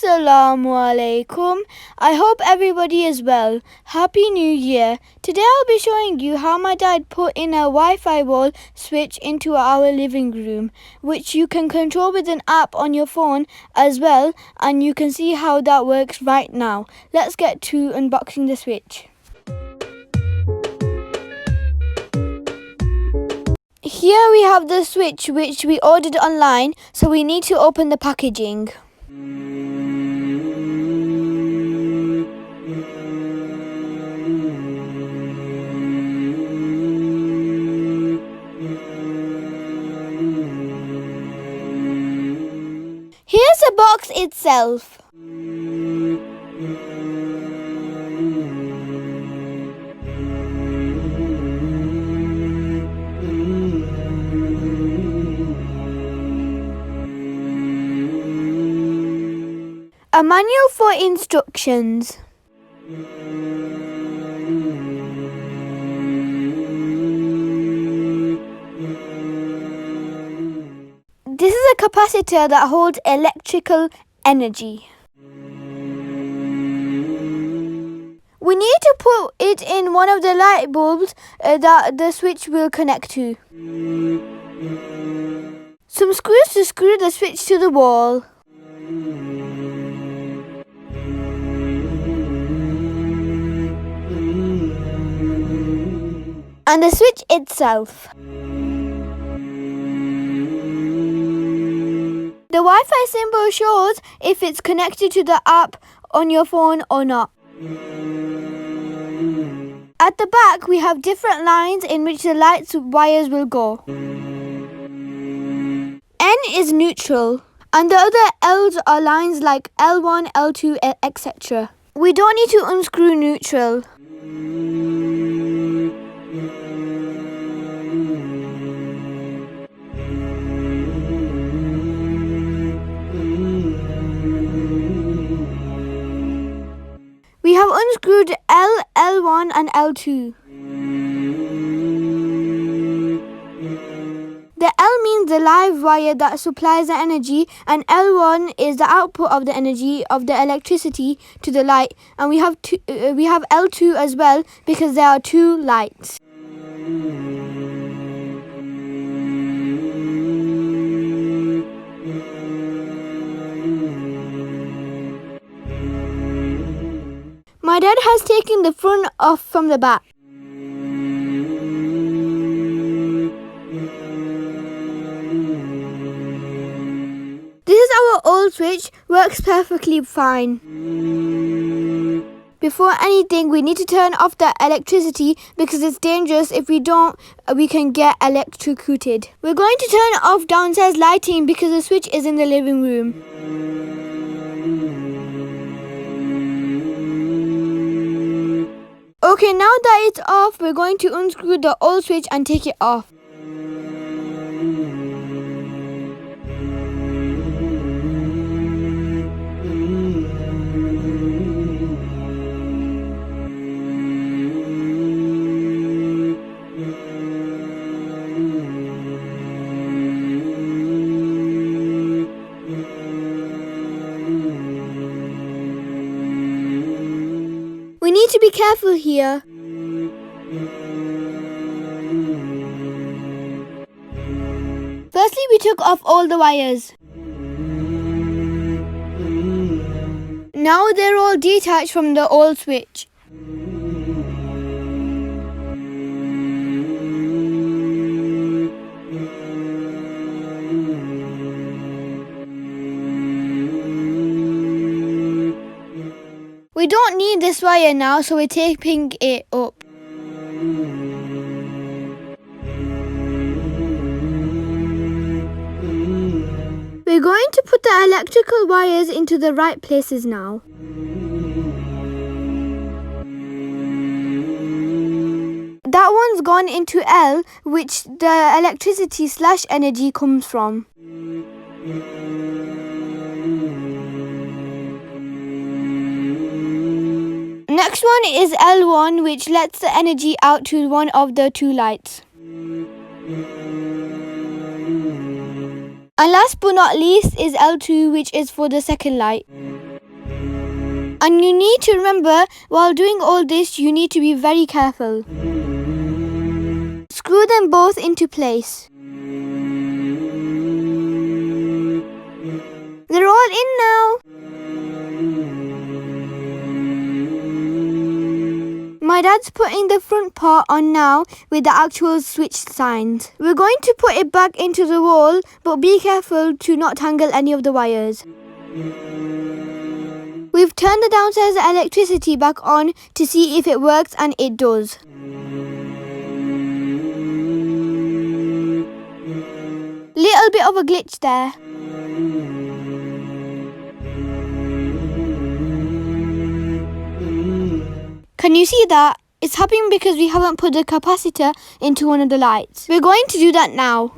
Assalamu alaikum. I hope everybody is well. Happy New Year. Today I'll be showing you how my dad put in a Wi-Fi wall switch into our living room, which you can control with an app on your phone as well, and you can see how that works right now. Let's get to unboxing the switch. Here we have the switch which we ordered online, so we need to open the packaging. Here's the box itself. A manual for instructions. This is a capacitor that holds electrical energy. We need to put it in one of the light bulbs that the switch will connect to. Some screws to screw the switch to the wall. And the switch itself. The Wi-Fi symbol shows if it's connected to the app on your phone or not. At the back, we have different lines in which the light's wires will go. N is neutral, and the other L's are lines like L1, L2, etc. We don't need to unscrew neutral. We have unscrewed L, L1 and L2. The L means the live wire that supplies the energy, and L1 is the output of the energy of the electricity to the light, and we have L2 as well because there are two lights. My dad has taken the front off from the back. This is our old switch, works perfectly fine. Before anything, we need to turn off the electricity because it's dangerous. If we don't, we can get electrocuted. We're going to turn off downstairs lighting because the switch is in the living room. Okay, now that it's off, we're going to unscrew the old switch and take it off. We need to be careful here. Firstly, we took off all the wires. Now they're all detached from the old switch. We don't need this wire now, so we're taping it up. We're going to put the electrical wires into the right places now. That one's gone into L, which the electricity/energy comes from. Next one is L1, which lets the energy out to one of the two lights. And last but not least is L2, which is for the second light. And you need to remember, while doing all this, you need to be very careful. Screw them both into place. They're all in now. My dad's putting the front part on now with the actual switch signs. We're going to put it back into the wall, but be careful to not tangle any of the wires. We've turned the downstairs electricity back on to see if it works, and it does. Little bit of a glitch there. Can you see that? It's happening because we haven't put the capacitor into one of the lights. We're going to do that now.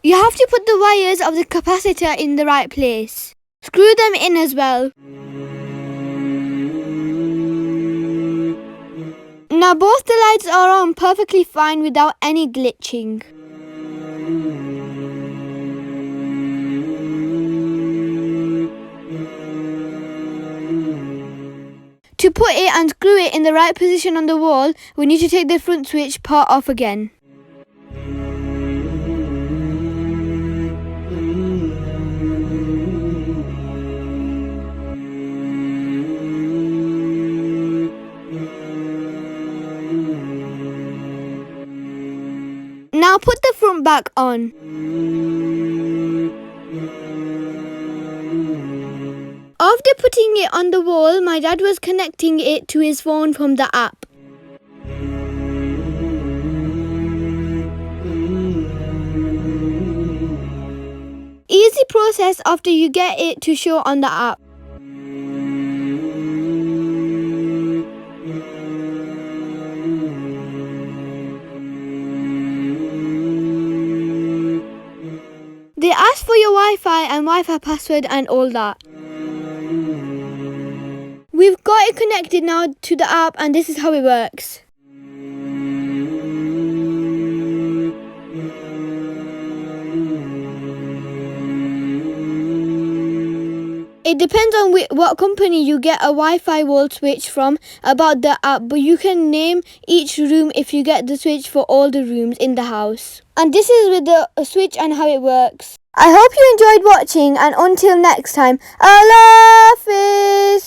You have to put the wires of the capacitor in the right place. Screw them in as well. Now both the lights are on perfectly fine without any glitching. To put it and screw it in the right position on the wall, we need to take the front switch part off again. Now put the front back on. After putting it on the wall, my dad was connecting it to his phone from the app. Easy process after you get it to show on the app. They ask for your Wi-Fi and Wi-Fi password and all that. We've got it connected now to the app, and this is how it works. It depends on what company you get a Wi-Fi wall switch from about the app, but you can name each room if you get the switch for all the rooms in the house. And this is with the switch and how it works. I hope you enjoyed watching, and until next time, Allah Hafiz.